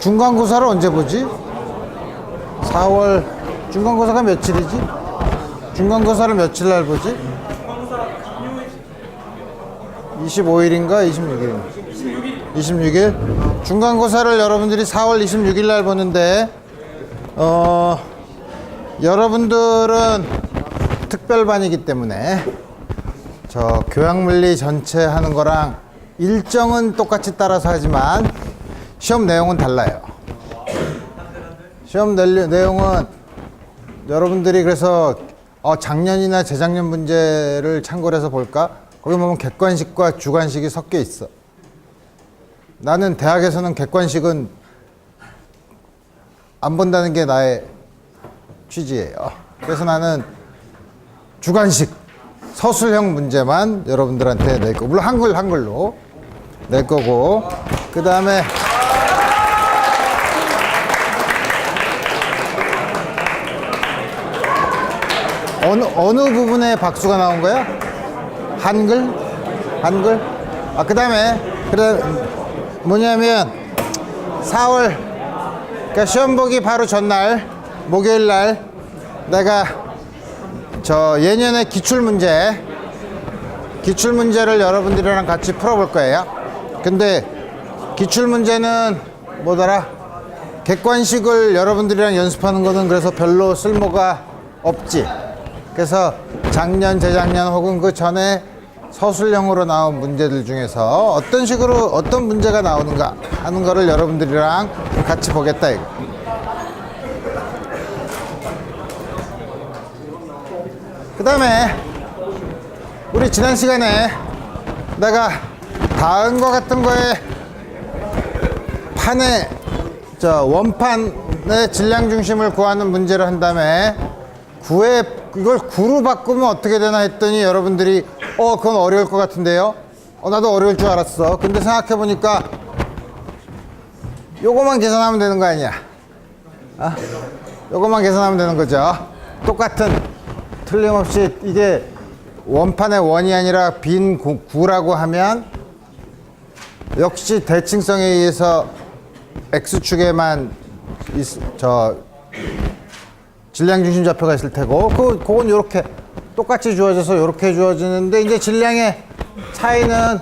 중간고사를 언제 보지? 4월 중간고사가 며칠이지? 중간고사를 며칠 날 보지? 25일인가 26일인가? 26일? 중간고사를 여러분들이 4월 26일 날 보는데 여러분들은 특별반이기 때문에 저 교양물리 전체 하는 거랑 일정은 똑같이 따라서 하지만 시험 내용은 달라요. 시험 내용은 여러분들이 그래서 작년이나 재작년 문제를 참고를 해서 볼까? 거기 보면 객관식과 주관식이 섞여 있어. 나는 대학에서는 객관식은 안 본다는 게 나의 취지예요. 그래서 나는 주관식 서술형 문제만 여러분들한테 낼 거고, 물론 한글로 낼 거고, 그 다음에 어느 부분에 박수가 나온 거야? 한글? 그 다음에 뭐냐면 4월 그러니까 시험 보기 바로 전날 목요일 날 내가 저 예년의 기출문제를 여러분들이랑 같이 풀어볼 거예요. 근데 기출문제는 뭐더라? 객관식을 여러분들이랑 연습하는 거는 그래서 별로 쓸모가 없지. 그래서 작년, 재작년 혹은 그 전에 서술형으로 나온 문제들 중에서 어떤 식으로 어떤 문제가 나오는가 하는 거를 여러분들이랑 같이 보겠다 이거. 그 다음에 우리 지난 시간에 내가 다음과 같은 거에 원판의 질량 중심을 구하는 문제를 한 다음에 이걸 9로 바꾸면 어떻게 되나 했더니 여러분들이 그건 어려울 것 같은데요. 나도 어려울 줄 알았어. 근데 생각해 보니까 요거만 계산하면 되는 거 아니야? 요거만 계산하면 되는 거죠. 똑같은 틀림없이 이게 원판의 원이 아니라 빈 9라고 하면 역시 대칭성에 의해서 X축에만 질량 중심 좌표가 있을 테고 그건 이렇게 똑같이 주어져서 이렇게 주어지는데 이제 질량의 차이는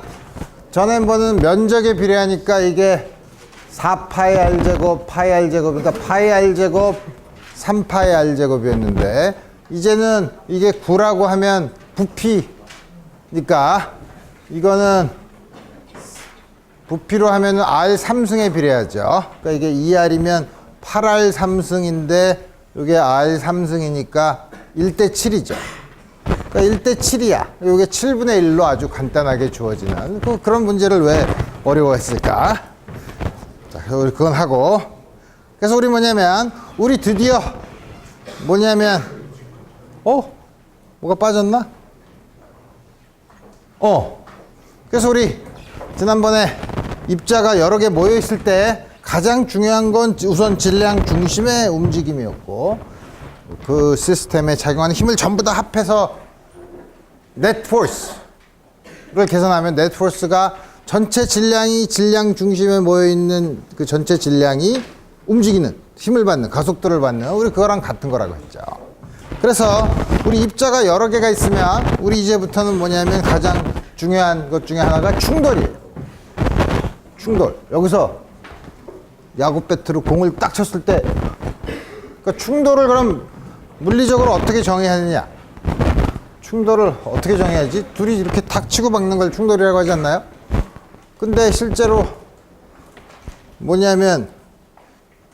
전에 보는 면적에 비례하니까 이게 4파이 R제곱, 파이 R제곱, 그러니까 파이 R제곱, 3파이 R제곱이었는데 이제는 이게 9라고 하면 부피니까 이거는 부피로 하면은 R3승에 비례하죠. 그러니까 이게 2R이면 8R3승인데 이게 R3승이니까 1대 7이죠. 그러니까 1대 7이야. 이게 7분의 1로 아주 간단하게 주어지는 그런 문제를 왜 어려워했을까? 자, 우리 그건 하고. 그래서 우리 우리 드디어 뭐가 빠졌나? 그래서 우리 지난번에 입자가 여러 개 모여 있을 때 가장 중요한 건 우선 질량 중심의 움직임이었고 그 시스템에 작용하는 힘을 전부 다 합해서 net force를 계산하면 net force가 전체 질량이 질량 중심에 모여 있는 그 전체 질량이 움직이는 힘을 받는 가속도를 받는 우리 그거랑 같은 거라고 했죠. 그래서 우리 입자가 여러 개가 있으면 우리 이제부터는 가장 중요한 것 중에 하나가 충돌이에요. 충돌. 여기서 야구 배트로 공을 딱 쳤을 때 그러니까 충돌을 그럼 물리적으로 어떻게 정의하느냐? 충돌을 어떻게 정의하지? 둘이 이렇게 탁 치고 박는 걸 충돌이라고 하지 않나요? 근데 실제로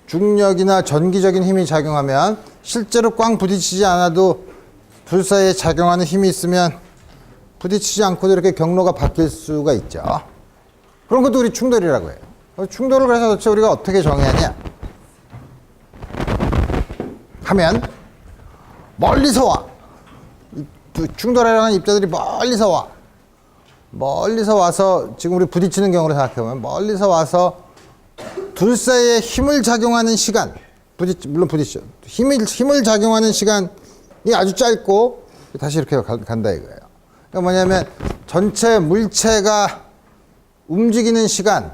중력이나 전기적인 힘이 작용하면 실제로 꽝 부딪히지 않아도 둘 사이에 작용하는 힘이 있으면 부딪히지 않고도 이렇게 경로가 바뀔 수가 있죠. 그런 것도 우리 충돌이라고 해요. 충돌을 그래서 도대체 우리가 어떻게 정의하냐 하면 멀리서 와. 충돌하려는 입자들이 멀리서 와서 지금 우리 부딪히는 경우를 생각해보면 멀리서 와서 둘 사이에 힘을 작용하는 시간 물론 부딪히죠. 힘을 작용하는 시간이 아주 짧고 다시 이렇게 간다 이거예요. 그러니까 전체 물체가 움직이는 시간에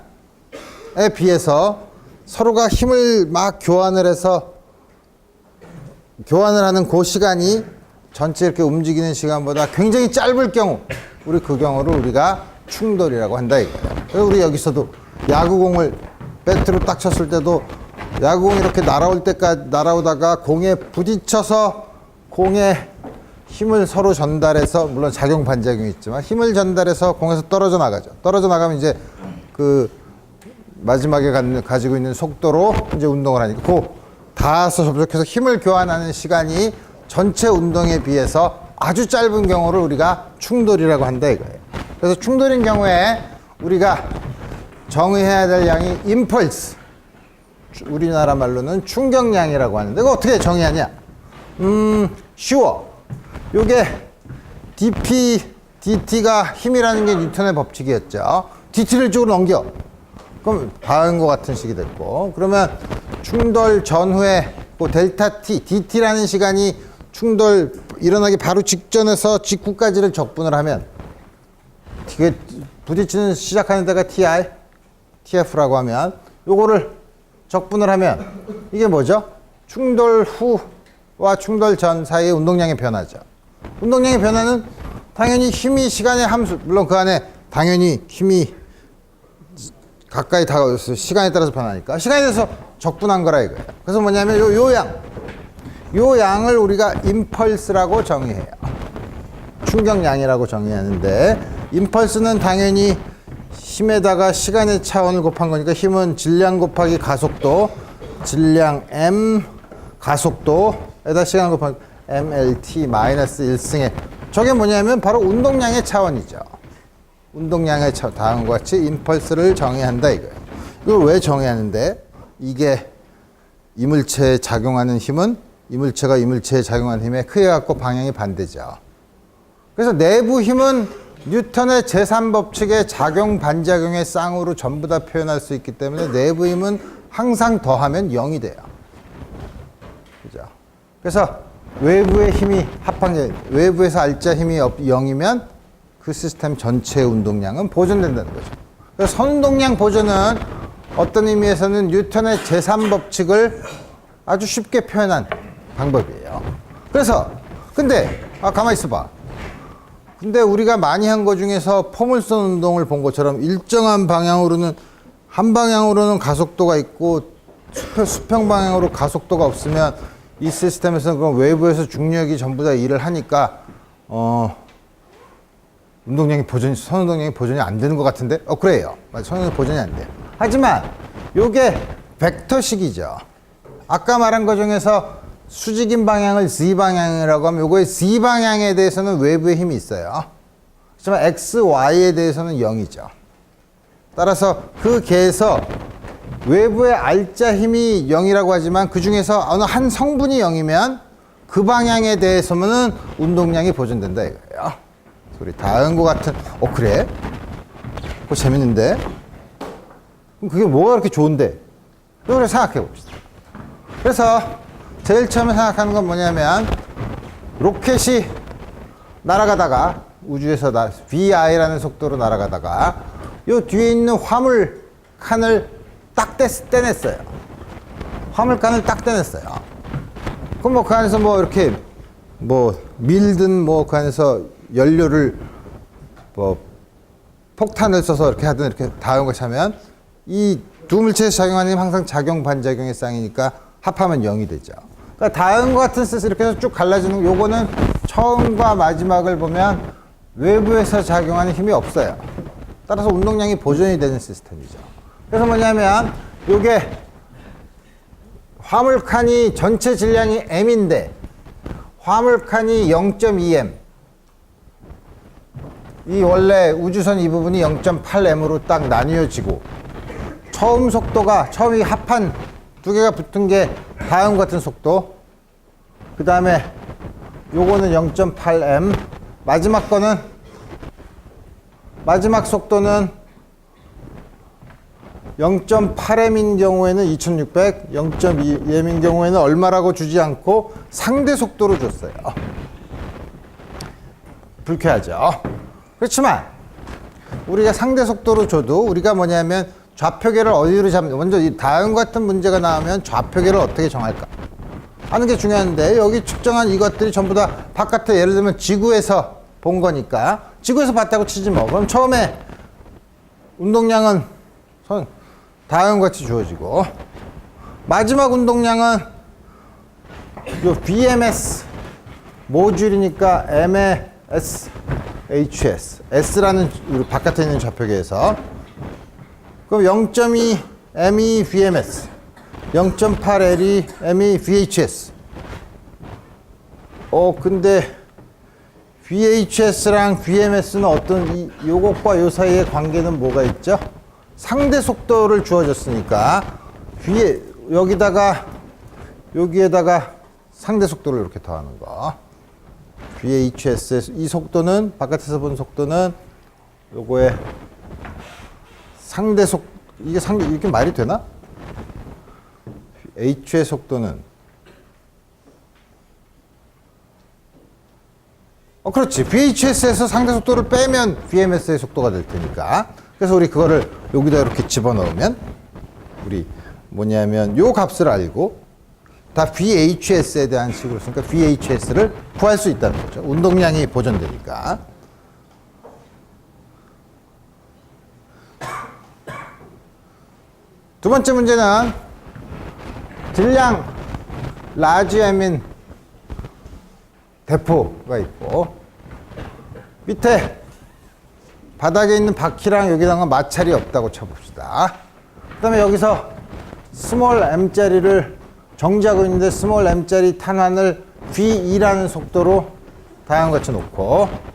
비해서 서로가 힘을 막 교환을 해서 교환을 하는 그 시간이 전체 이렇게 움직이는 시간보다 굉장히 짧을 경우 우리 그 경우를 우리가 충돌이라고 한다 이거예요. 그래서 우리 여기서도 야구공을 배트로 딱 쳤을 때도 야구공이 이렇게 날아올 때까지 날아오다가 공에 부딪혀서 공에 힘을 서로 전달해서 물론 작용 반작용이 있지만 힘을 전달해서 공에서 떨어져 나가죠. 떨어져 나가면 이제 그 마지막에 가지고 있는 속도로 이제 운동을 하니까 그 닿아서 접촉해서 힘을 교환하는 시간이 전체 운동에 비해서 아주 짧은 경우를 우리가 충돌이라고 한다 이거예요. 그래서 충돌인 경우에 우리가 정의해야 될 양이 임펄스, 우리나라 말로는 충격량이라고 하는데 이거 어떻게 정의하냐? 쉬워. 요게 dt가 힘이라는 게 뉴턴의 법칙이었죠. dt를 이쪽으로 넘겨. 그럼 다음과 같은 식이 됐고, 그러면 충돌 전후에 그 델타 t, dt라는 시간이 충돌 일어나기 바로 직전에서 직후까지를 적분을 하면 이게 부딪히는 시작하는 데가 tf라고 하면 요거를 적분을 하면 이게 뭐죠? 충돌 후와 충돌 전 사이의 운동량의 변화죠. 운동량의 변화는 당연히 힘이 시간의 함수, 물론 그 안에 당연히 힘이 가까이 다가와서 시간에 따라서 변하니까 시간에 대해서 적분한 거라 이거예요. 그래서 뭐냐면 요 양을 우리가 임펄스라고 정의해요. 충격량이라고 정의하는데 임펄스는 당연히 힘에다가 시간의 차원을 곱한 거니까 힘은 질량 곱하기 가속도, 질량 m 가속도에다 시간 곱하기 mlt 마이너스 1승에 저게 뭐냐면 바로 운동량의 차원이죠. 운동량의 다음과 같이 임펄스를 정의한다 이거예요. 이걸 왜 정의하는데 이게 이물체에 작용하는 힘은 이물체가 이물체에 작용하는 힘에 크게 갖고 방향이 반대죠. 그래서 내부 힘은 뉴턴의 제3법칙의 작용 반작용의 쌍으로 전부 다 표현할 수 있기 때문에 내부 힘은 항상 더하면 0이 돼요. 그죠? 그래서 외부의 힘이 외부에서 알짜 힘이 0이면 그 시스템 전체의 운동량은 보존된다는 거죠. 그래서 선운동량 보존은 어떤 의미에서는 뉴턴의 제3법칙을 아주 쉽게 표현한 방법이에요. 그래서 근데 가만히 있어봐. 근데 우리가 많이 한 거 중에서 포물선 운동을 본 것처럼 일정한 방향으로는 한 방향으로는 가속도가 있고 수평 방향으로 가속도가 없으면 이 시스템에서는 그럼 외부에서 중력이 전부 다 일을 하니까 운동량이 선 운동량이 보존이 안 되는 것 같은데? 그래요. 선 운동량이 보존이 안 돼요. 하지만 요게 벡터식이죠. 아까 말한 것 중에서 수직인 방향을 z-방향이라고 하면 요거의 z-방향에 대해서는 외부의 힘이 있어요. 하지만 x, y에 대해서는 0이죠. 따라서 그 개에서 외부의 알짜 힘이 0이라고 하지만 그 중에서 어느 한 성분이 0이면 그 방향에 대해서는 운동량이 보존된다 이거예요. 우리 다음과 같은 그래? 그거 재밌는데? 그럼 그게 뭐가 그렇게 좋은데? 이걸 생각해 봅시다. 그래서 제일 처음에 생각하는 건 뭐냐면 로켓이 날아가다가 우주에서 VI라는 속도로 날아가다가 요 뒤에 있는 화물 칸을 딱 떼냈어요. 화물 칸을 딱 떼냈어요. 그럼 그 안에서 이렇게 밀든 그 안에서 연료를 폭탄을 써서 이렇게 하든 이렇게 다음과 같이 하면 이 두 물체에서 작용하는 힘은 항상 작용 반작용의 쌍이니까 합하면 0이 되죠. 그러니까 다음과 같은 뜻을 이렇게 해서 쭉 갈라지는 요거는 처음과 마지막을 보면 외부에서 작용하는 힘이 없어요. 따라서 운동량이 보존이 되는 시스템이죠. 그래서 뭐냐면 요게 화물칸이 전체 질량이 m인데 화물칸이 0.2m 이 원래 우주선 이 부분이 0.8m으로 딱 나뉘어지고 처음이 합한 두 개가 붙은 게 다음과 같은 속도 그 다음에 요거는 0.8m 마지막 속도는 0.8m인 경우에는 2600, 0.2m인 경우에는 얼마라고 주지 않고 상대 속도로 줬어요. 불쾌하죠. 그렇지만 우리가 상대 속도로 줘도 우리가 뭐냐면 좌표계를 어디로 잡는, 먼저 이 다음 같은 문제가 나오면 좌표계를 어떻게 정할까 하는 게 중요한데, 여기 측정한 이것들이 전부 다 바깥에, 예를 들면 지구에서 본 거니까 지구에서 봤다고 치지 뭐. 그럼 처음에 운동량은 다음과 같이 주어지고, 마지막 운동량은 요 BMS 모듈이니까 MAS HS S라는 바깥에 있는 좌표계에서, 그럼 0.2 ME VMS 0.8 LE ME VHS. 근데 VHS랑 VMS는 어떤 요것과 요 사이의 관계는 뭐가 있죠? 상대 속도를 주어졌으니까 여기에다가 상대 속도를 이렇게 더하는 거. VHS의 이 속도는, 바깥에서 본 속도는 요거의 상대 이게 말이 되나? H의 속도는 그렇지. VHS에서 상대 속도를 빼면 VMS의 속도가 될 테니까. 그래서 우리 그거를 여기다 이렇게 집어넣으면, 우리 뭐냐면 요 값을 알고 다 VHS에 대한 식으로 쓰니까 VHS를 구할 수 있다는 거죠. 운동량이 보존되니까. 두 번째 문제는 질량 라지 M인 대포가 있고, 밑에 바닥에 있는 바퀴랑 여기다가 마찰이 없다고 쳐봅시다. 그 다음에 여기서 스몰 m짜리를 정지하고 있는데, 스몰 m짜리 탄환을 v2라는 속도로 다양한 같이 놓고,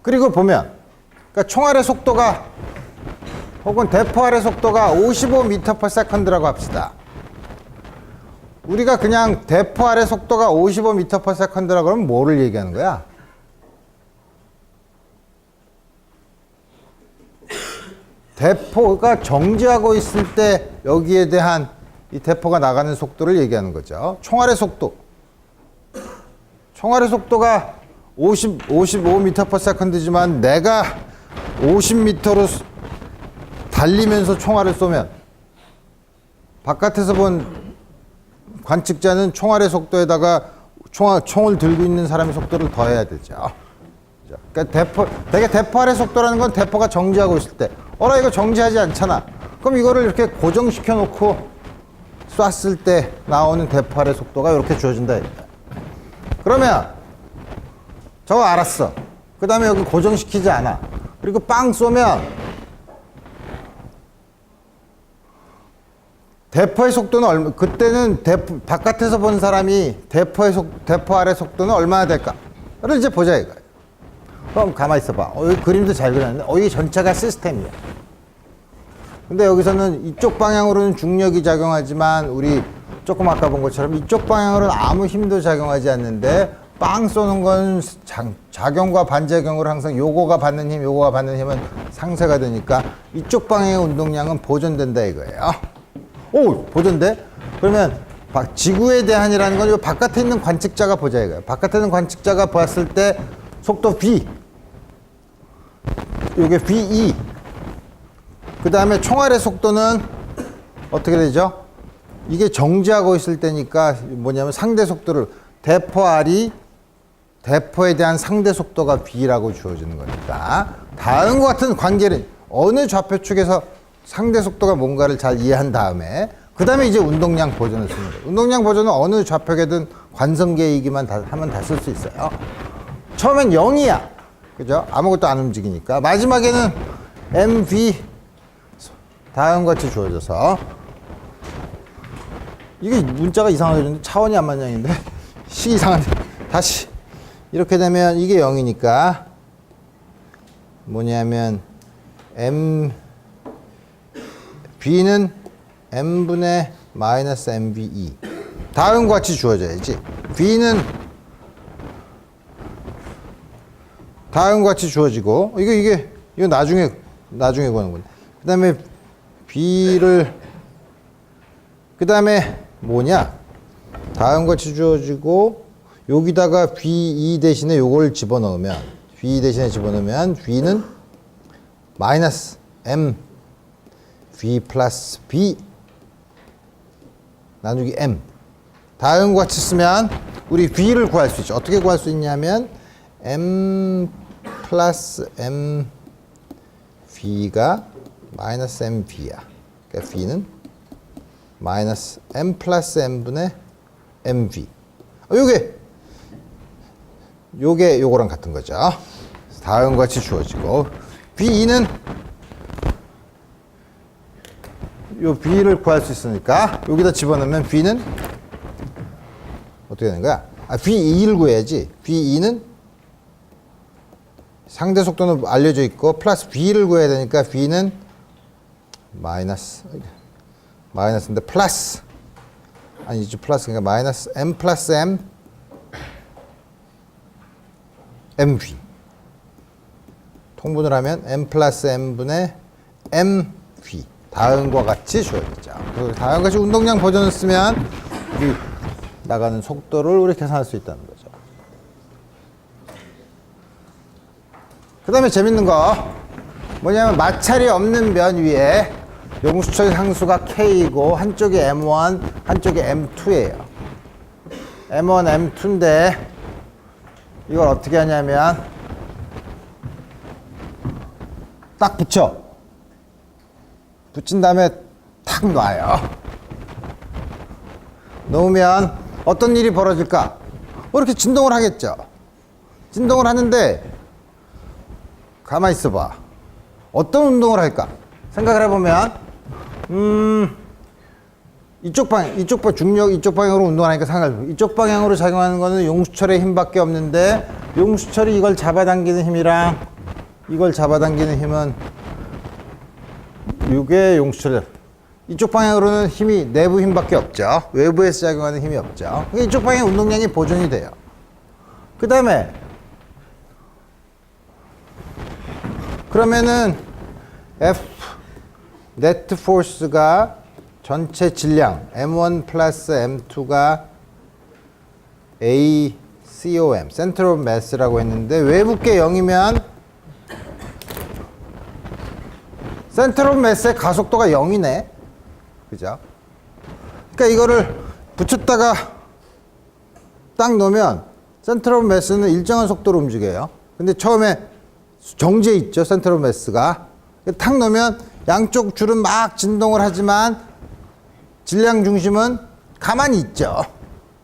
그리고 보면, 그러니까 총알의 속도가 혹은 대포알의 속도가 55m/s라고 합시다. 우리가 그냥 대포알의 속도가 55m/s라고 그러면 뭐를 얘기하는 거야? 대포가 정지하고 있을 때 여기에 대한 이 대포가 나가는 속도를 얘기하는 거죠. 총알의 속도. 총알의 속도가 55m/s지만 내가 50m로 달리면서 총알을 쏘면, 바깥에서 본 관측자는 총알의 속도에다가 총을 들고 있는 사람의 속도를 더해야 되죠. 그러니까 되게 대포알의 속도라는 건 대포가 정지하고 있을 때, 이거 정지하지 않잖아. 그럼 이거를 이렇게 고정시켜 놓고 쐈을 때 나오는 대포알의 속도가 이렇게 주어진다. 그러면 저거 알았어. 그 다음에 여기 고정시키지 않아. 그리고 빵 쏘면 대포의 속도는 그때는 바깥에서 본 사람이 대포알의 속도는 얼마나 될까를 이제 보자 이거야. 그럼 가만히 있어봐. 여기 그림도 잘 그렸는데, 이게 전체가 시스템이야. 근데 여기서는 이쪽 방향으로는 중력이 작용하지만, 우리 조금 아까 본 것처럼 이쪽 방향으로는 아무 힘도 작용하지 않는데, 빵 쏘는 건 작용과 반작용으로 항상 요거가 받는 힘, 요거가 받는 힘은 상쇄가 되니까 이쪽 방향의 운동량은 보존된다 이거예요. 보존돼? 그러면 지구에 대한이라는 건 이 바깥에 있는 관측자가 보자 이거예요. 바깥에 있는 관측자가 보았을 때 속도 v, 요게 v2. 그 다음에 총알의 속도는 어떻게 되죠? 이게 정지하고 있을 때니까 뭐냐면 상대 속도를, 대포에 대한 상대 속도가 B라고 주어지는 거니까, 다음과 같은 관계는 어느 좌표 측에서 상대 속도가 뭔가를 잘 이해한 다음에, 그 다음에 이제 운동량 보존을 쓰는 거예요. 운동량 보존은 어느 좌표계든 관성계이기만 하면 다 쓸 수 있어요. 처음엔 0이야. 그죠? 아무것도 안 움직이니까. 마지막에는 MV 다음과 같이 주어져서, 이게 문자가 이상하게 되는데 차원이 안 맞냐는데 식이 이상한데, 다시 이렇게 되면 이게 0이니까 뭐냐면 B는 M분의 마이너스 MVE 다음과 같이 주어져야지. B는 다음과 같이 주어지고, 이거 나중에 구하는 건데, 그 다음에 B를, 그 다음에 뭐냐, 다음과 같이 주어지고, 여기다가 B2 대신에 요걸 집어넣으면 V 대신에 집어넣으면 V는 마이너스 M V 플러스 B 나누기 M. 다음과 같이 쓰면 우리 V를 구할 수 있죠. 어떻게 구할 수 있냐면 M 플러스 M V가 마이너스 M V야. 그러니까 V는 마이너스 M 플러스 M분의 M V. 요게 요거랑 같은 거죠. 다음과 같이 주어지고 V2는 요 V를 구할 수 있으니까 여기다 집어넣으면 V는 어떻게 되는 거야? V2를 구해야지. V2는 상대 속도는 알려져 있고 플러스 V를 구해야 되니까 V는 마이너스인데 플러스 아니지 플러스 그러니까 마이너스 M 플러스 M MV 통분을 하면 M 플러스 M분의 MV 다음과 같이 주어지죠. 그리고 다음과 같이 운동량 버전을 쓰면 우리 나가는 속도를 우리 계산할 수 있다는 거죠. 그 다음에 재밌는 거 뭐냐면 마찰이 없는 면 위에 용수철 상수가 K이고 한쪽이 M1 한쪽이 M2예요. M1 M2인데 이걸 어떻게 하냐면 딱 붙인 다음에 탁 놔요. 놓으면 어떤 일이 벌어질까? 이렇게 진동을 하겠죠. 진동을 하는데 가만히 있어봐. 어떤 운동을 할까? 생각을 해보면 이쪽 방향으로 운동하니까 생각해보면 이쪽 방향으로 작용하는 거는 용수철의 힘밖에 없는데 용수철이 이걸 잡아당기는 힘이랑 이걸 잡아당기는 힘은 이게 용수철 이쪽 방향으로는 힘이 내부 힘밖에 없죠. 외부에서 작용하는 힘이 없죠. 그러니까 이쪽 방향 운동량이 보존이 돼요. 그 다음에 그러면은 F 네트 포스가 전체 질량 M1 플러스 M2가 ACOM 센터 오브 매스라고 했는데 외부계 0이면 센터 오브 매스의 가속도가 0이네. 그죠? 그러니까 이거를 붙였다가 딱 놓으면 센터 오브 매스는 일정한 속도로 움직여요. 근데 처음에 정지해 있죠. 센터 오브 매스가. 탁 놓으면 양쪽 줄은 막 진동을 하지만 질량 중심은 가만히 있죠.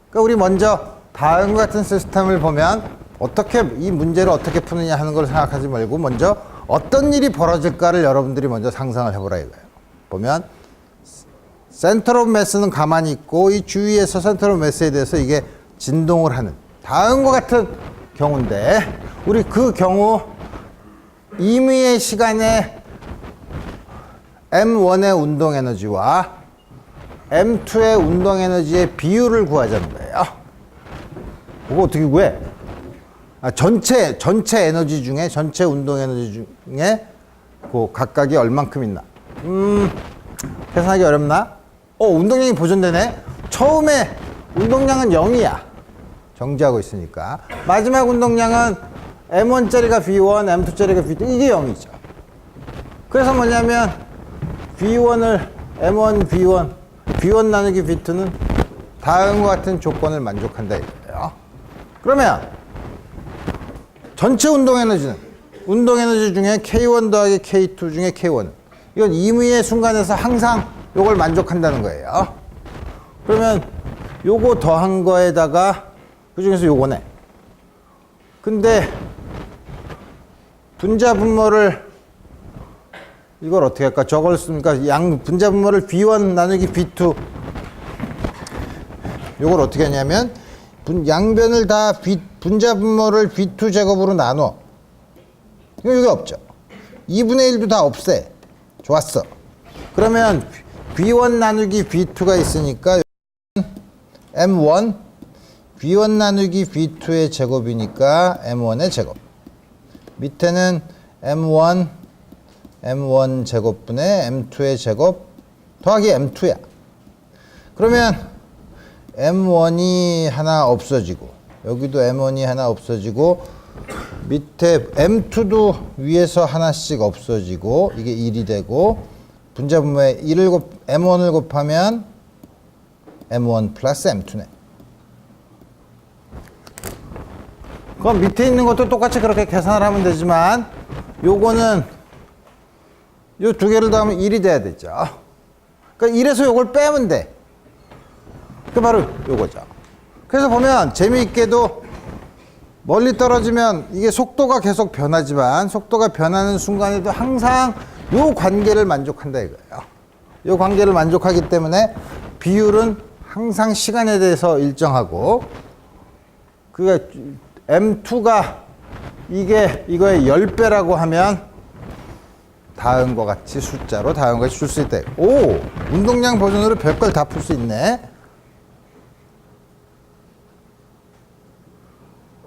그러니까 우리 먼저 다음과 같은 시스템을 보면 어떻게 이 문제를 어떻게 푸느냐 하는 걸 생각하지 말고 먼저 어떤 일이 벌어질까를 여러분들이 먼저 상상을 해보라 이거예요. 보면 센터 오브 매스는 가만히 있고 이 주위에서 센터 오브 매스에 대해서 이게 진동을 하는 다음과 같은 경우인데 우리 그 경우 임의의 시간에 M1의 운동 에너지와 M2의 운동 에너지의 비율을 구하자는 거예요. 그거 어떻게 구해? 전체 에너지 중에 전체 운동 에너지 중에 그 각각이 얼만큼 있나? 계산하기 어렵나? 운동량이 보존되네. 처음에 운동량은 0이야. 정지하고 있으니까. 마지막 운동량은 M1짜리가 V1, M2짜리가 V2 이게 0이죠. 그래서 뭐냐면 V1을 M1, V1 나누기 V2는 다음과 같은 조건을 만족한다 이거예요. 그러면 전체 운동 에너지는 운동 에너지 중에 K1 더하기 K2 중에 K1은 이건 임의의 순간에서 항상 요걸 만족한다는 거예요. 그러면 요거 더한 거에다가 그 중에서 요거네. 근데 분자 분모를 이걸 어떻게 할까? 저걸 쓰니까 분자 분모를 B1 나누기 B2 요걸 어떻게 하냐면 양변을 다 분자 분모를 B2 제곱으로 나눠. 이거 여기 없죠. 2분의 1도 다 없애. 좋았어. 그러면 B1 나누기 B2가 있으니까 M1 B1 나누기 B2의 제곱이니까 M1의 제곱. 밑에는 M1 제곱분의 M2의 제곱 더하기 M2야. 그러면 M1이 하나 없어지고 여기도 M1이 하나 없어지고 밑에 M2도 위에서 하나씩 없어지고 이게 1이 되고 분자분모에 M1을 곱하면 M1 플러스 M2네. 그럼 밑에 있는 것도 똑같이 그렇게 계산을 하면 되지만 요거는 요 두 개를 더하면 1이 돼야 되죠. 그러니까 1에서 요걸 빼면 돼. 그 바로 요거죠. 그래서 보면 재미있게도 멀리 떨어지면 이게 속도가 계속 변하지만 속도가 변하는 순간에도 항상 요 관계를 만족한다 이거예요. 요 관계를 만족하기 때문에 비율은 항상 시간에 대해서 일정하고 그게 M2가 이게 이거의 10배라고 하면 다음과 같이 숫자로 다음과 같이 줄 수 있다. 오! 운동량 버전으로 별걸 다 풀 수 있네.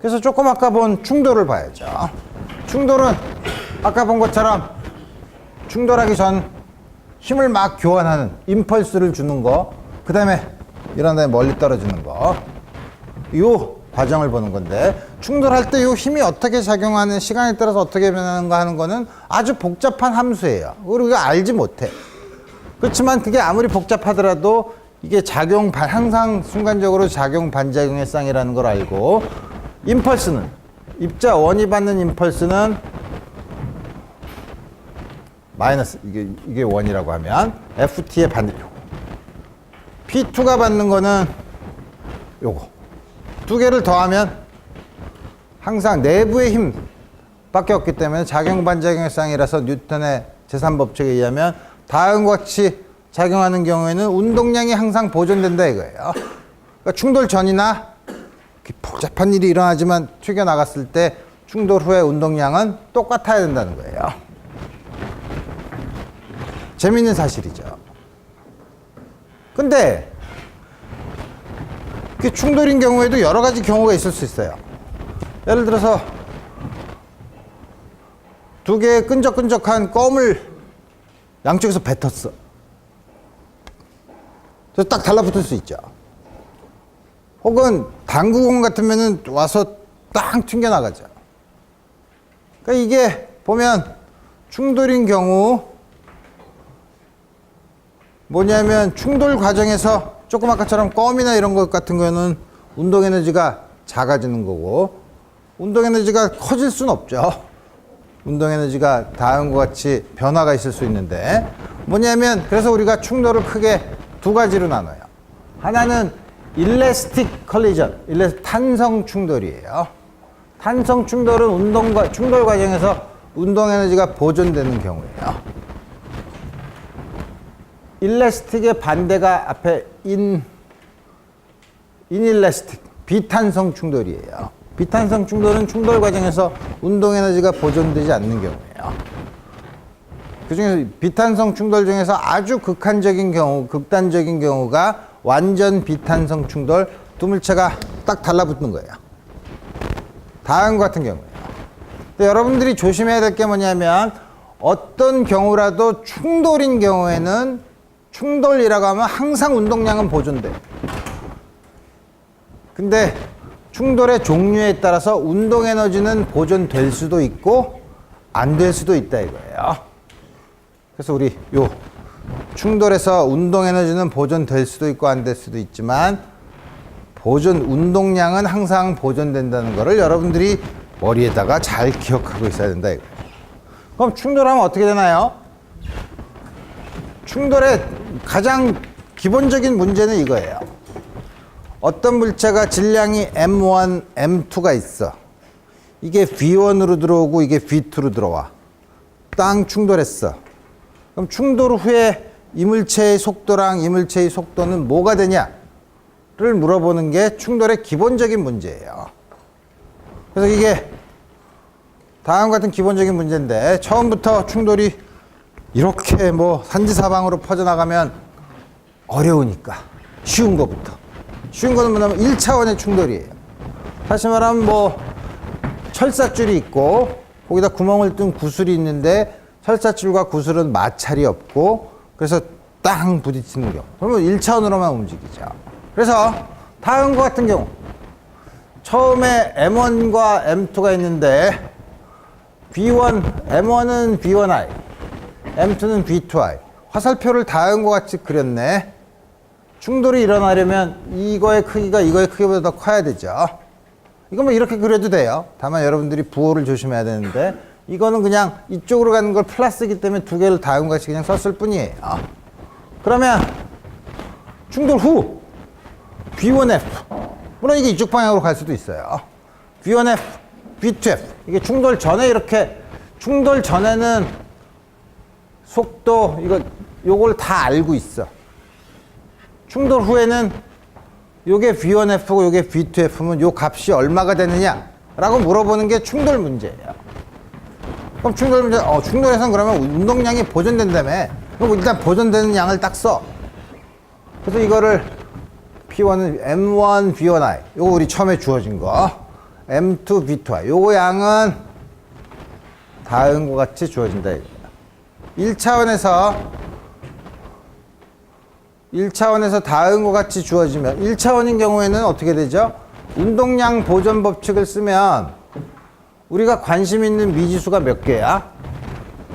그래서 조금 아까 본 충돌을 봐야죠. 충돌은 아까 본 것처럼 충돌하기 전 힘을 막 교환하는 임펄스를 주는 거, 그 다음에 이런 다음에 멀리 떨어지는 거, 요 과정을 보는 건데 충돌할 때 요 힘이 어떻게 작용하는 시간에 따라서 어떻게 변하는가 하는 거는 아주 복잡한 함수예요. 우리가 알지 못해. 그렇지만 그게 아무리 복잡하더라도 이게 항상 순간적으로 작용 반작용의 쌍이라는 걸 알고 임펄스는 입자 원이 받는 임펄스는 마이너스 이게 원이라고 하면 FT의 반대표. P2가 받는 거는 요거. 두 개를 더하면 항상 내부의 힘밖에 없기 때문에 작용 반작용의 쌍이라서 뉴턴의 제3법칙에 의하면 다음과 같이 작용하는 경우에는 운동량이 항상 보존된다 이거예요. 그러니까 충돌 전이나 복잡한 일이 일어나지만 튀겨나갔을 때 충돌 후에 운동량은 똑같아야 된다는 거예요. 재밌는 사실이죠. 근데 그 충돌인 경우에도 여러 가지 경우가 있을 수 있어요. 예를 들어서 두 개의 끈적끈적한 껌을 양쪽에서 뱉었어. 그래서 딱 달라붙을 수 있죠. 혹은 당구공 같으면은 와서 딱 튕겨나가죠. 그러니까 이게 보면 충돌인 경우 뭐냐면 충돌 과정에서 조금 아까처럼 껌이나 이런 것 같은 거는 운동 에너지가 작아지는 거고 운동 에너지가 커질 수는 없죠. 운동 에너지가 다음과 같이 변화가 있을 수 있는데 뭐냐면 그래서 우리가 충돌을 크게 두 가지로 나눠요. 하나는 일레스틱 컬리전, 탄성 충돌이에요. 탄성 충돌은 충돌 과정에서 운동 에너지가 보존되는 경우예요. 일레스틱의 반대가 앞에 인일레스틱, 비탄성 충돌이에요. 비탄성 충돌은 충돌 과정에서 운동 에너지가 보존되지 않는 경우예요. 그중에서 비탄성 충돌 중에서 아주 극단적인 경우가 완전 비탄성 충돌, 두 물체가 딱 달라붙는 거예요. 다음과 같은 경우예요. 근데 여러분들이 조심해야 될 게 뭐냐면 어떤 경우라도 충돌인 경우에는 충돌이라고 하면 항상 운동량은 보존돼. 근데 충돌의 종류에 따라서 운동 에너지는 보존될 수도 있고 안 될 수도 있다 이거예요. 그래서 우리 요 충돌에서 운동 에너지는 보존될 수도 있고 안 될 수도 있지만 운동량은 항상 보존된다는 거를 여러분들이 머리에다가 잘 기억하고 있어야 된다 이거예요. 그럼 충돌하면 어떻게 되나요? 충돌의 가장 기본적인 문제는 이거예요. 어떤 물체가 질량이 M1, M2가 있어. 이게 V1으로 들어오고 이게 V2로 들어와. 땅 충돌했어. 그럼 충돌 후에 이 물체의 속도랑 이 물체의 속도는 뭐가 되냐를 물어보는 게 충돌의 기본적인 문제예요. 그래서 이게 다음 같은 기본적인 문제인데 처음부터 충돌이 이렇게 뭐 산지사방으로 퍼져나가면 어려우니까 쉬운 거부터. 쉬운 거는 뭐냐면 1차원의 충돌이에요. 다시 말하면 뭐 철사줄이 있고 거기다 구멍을 뚫은 구슬이 있는데 철사줄과 구슬은 마찰이 없고 그래서 땅 부딪히는 경우. 그러면 1차원으로만 움직이죠. 그래서 다음과 같은 경우 처음에 M1과 M2가 있는데 B1, M1은 B1i, M2는 B2i. 화살표를 닿은 것 같이 그렸네. 충돌이 일어나려면 이거의 크기가 이거의 크기보다 더 커야 되죠. 이거 뭐 이렇게 그려도 돼요. 다만 여러분들이 부호를 조심해야 되는데 이거는 그냥 이쪽으로 가는 걸 플러스이기 때문에 두 개를 닿은 것 같이 그냥 썼을 뿐이에요. 그러면 충돌 후 B1F, 물론 이게 이쪽 방향으로 갈 수도 있어요. B1F, B2F. 이게 충돌 전에 이렇게, 충돌 전에는 속도 요걸 다 알고 있어. 충돌 후에는 요게 B1F고 요게 B2F면 요 값이 얼마가 되느냐 라고 물어보는 게 충돌 문제예요. 그럼 충돌 문제, 충돌에선 그러면 운동량이 보존된다며. 그럼 일단 보존되는 양을 딱 써. 그래서 이거를 P1은 M1 B1i, 요거 우리 처음에 주어진 거, M2 B2i, 요거 양은 다음과 같이 주어진다 이거예요. 1차원에서 다음과 같이 주어지면 1차원인 경우에는 어떻게 되죠? 운동량 보존 법칙을 쓰면 우리가 관심 있는 미지수가 몇 개야?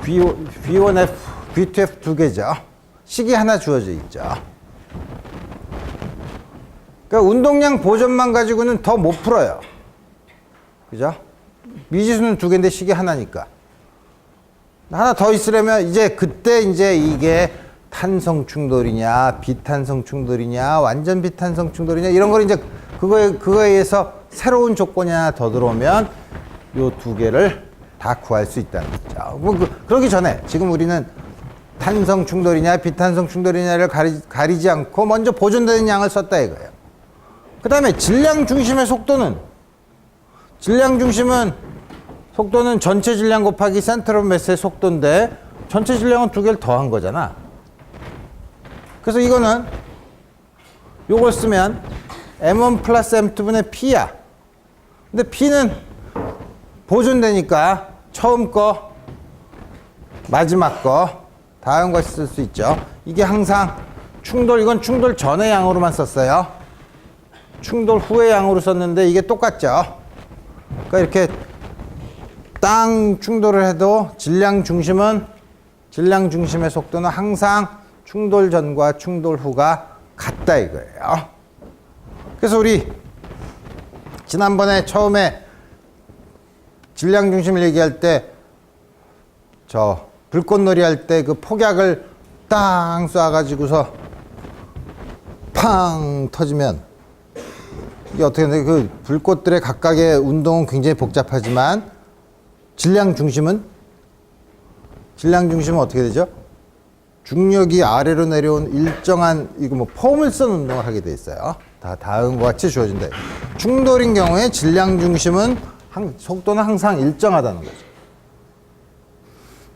B1F, B2F 두 개죠. 식이 하나 주어져 있죠. 그러니까 운동량 보존만 가지고는 더 못 풀어요. 그죠? 미지수는 두 개인데 식이 하나니까. 하나 더 있으려면 이제 그때 이제 이게 탄성 충돌이냐, 비탄성 충돌이냐, 완전 비탄성 충돌이냐 이런 걸 이제 그거에 의해서 새로운 조건이 하나 더 들어오면 요 두 개를 다 구할 수 있다는 거죠. 뭐 그러기 전에 지금 우리는 탄성 충돌이냐, 비탄성 충돌이냐를 가리지 않고 먼저 보존되는 양을 썼다 이거예요. 그 다음에 질량 중심의 속도는 전체 질량 곱하기 센터 오브 매스의 속도인데 전체 질량은 두 개를 더한 거잖아. 그래서 이거는 요걸 쓰면 M1 플러스 M2분의 P야. 근데 P는 보존되니까 처음 거, 마지막 거, 다음 거 쓸 수 있죠. 이게 항상 이건 충돌 전의 양으로만 썼어요. 충돌 후의 양으로 썼는데 이게 똑같죠. 그러니까 이렇게 땅 충돌을 해도 질량 중심의 속도는 항상 충돌 전과 충돌 후가 같다 이거예요. 그래서 우리 지난번에 처음에 질량 중심을 얘기할 때 불꽃놀이 할 때 그 폭약을 땅 쏴가지고서 팡 터지면 이게 어떻게 되는데 그 불꽃들의 각각의 운동은 굉장히 복잡하지만 질량 중심은 어떻게 되죠? 중력이 아래로 내려온 일정한 폼을 쓴 운동을 하게 돼 있어요. 다 다음과 같이 주어진다. 충돌인 경우에 질량 중심은 속도는 항상 일정하다는 거죠.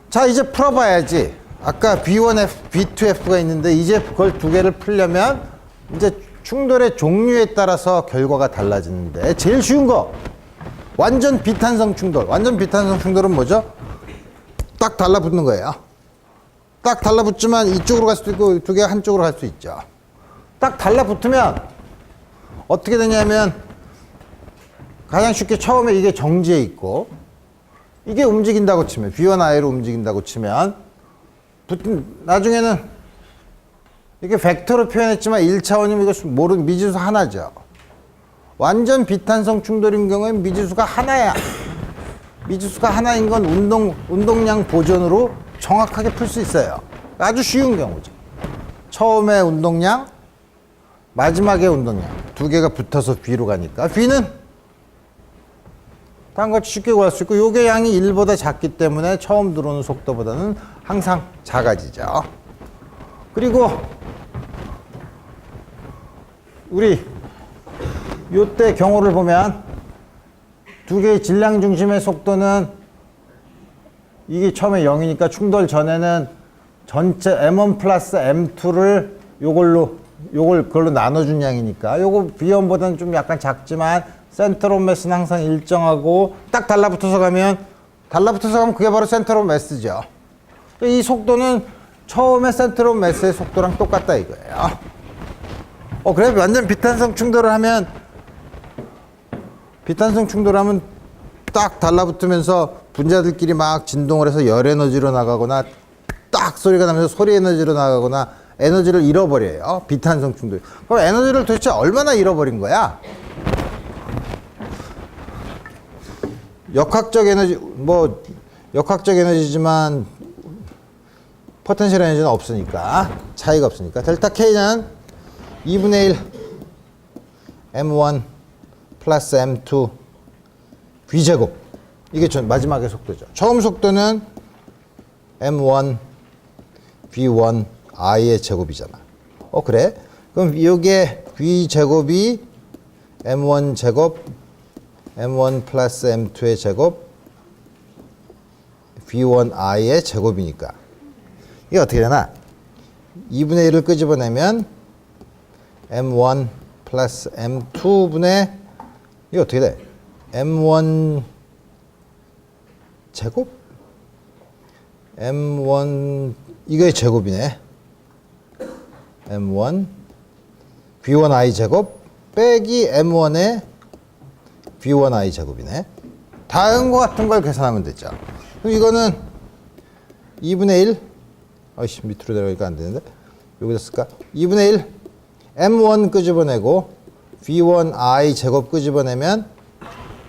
자, 이제 풀어봐야지. 아까 B1F, B2F가 있는데 이제 그걸 두 개를 풀려면 이제 충돌의 종류에 따라서 결과가 달라지는데 제일 쉬운 거 완전 비탄성 충돌. 완전 비탄성 충돌은 뭐죠? 딱 달라붙는 거예요. 딱 달라붙지만 이쪽으로 갈 수도 있고 두 개가 한쪽으로 갈 수 있죠. 딱 달라붙으면 어떻게 되냐면 가장 쉽게 처음에 이게 정지해 있고 이게 움직인다고 치면 B1i로 움직인다고 치면 나중에는 이게 벡터로 표현했지만 1차원이면 이거 모르는 미지수 하나죠. 완전 비탄성 충돌인 경우엔 미지수가 하나야. 미지수가 하나인 건 운동량 보존으로 정확하게 풀 수 있어요. 아주 쉬운 경우죠. 처음에 운동량, 마지막에 운동량 두 개가 붙어서 B로 가니까 B는 다음같이 쉽게 구할 수 있고 요게 양이 1보다 작기 때문에 처음 들어오는 속도보다는 항상 작아지죠. 그리고 우리 요때 경우를 보면 두 개의 질량 중심의 속도는 이게 처음에 0이니까 충돌 전에는 전체 M1 플러스 M2를 그걸로 나눠준 양이니까 요거 B1보다는 좀 약간 작지만 센터 오브 매스는 항상 일정하고 딱 달라붙어서 가면 그게 바로 센터 오브 매스죠. 이 속도는 처음에 센터 오브 매스의 속도랑 똑같다 이거예요. 그래 완전 비탄성 충돌을 하면 딱 달라붙으면서 분자들끼리 막 진동을 해서 열 에너지로 나가거나 딱 소리가 나면서 소리 에너지로 나가거나 에너지를 잃어버려요. 비탄성 충돌. 그럼 에너지를 도대체 얼마나 잃어버린 거야? 역학적 에너지, 뭐 역학적 에너지지만 포텐셜 에너지는 없으니까, 차이가 없으니까 델타 K는 2분의 1 M1 플러스 M2 V제곱. 이게 마지막의 속도죠. 처음 속도는 M1 V1 I의 제곱이잖아. 그래? 그럼 이게 V제곱이 M1 제곱 M1 플러스 M2의 제곱 V1 I의 제곱이니까 이게 어떻게 되나? 2분의 1을 끄집어내면 M1 플러스 M2분의 이게 어떻게 돼? M1 제곱? M1 이거의 제곱이네. M1 V1I 제곱 빼기 M1의 V1I 제곱이네. 다음과 같은 걸 계산하면 되죠. 그럼 이거는 2분의 1 아이씨 밑으로 내려가니까 안 되는데 여기다 쓸까? 2분의 1 M1 끄집어내고 V1I 제곱 끄집어내면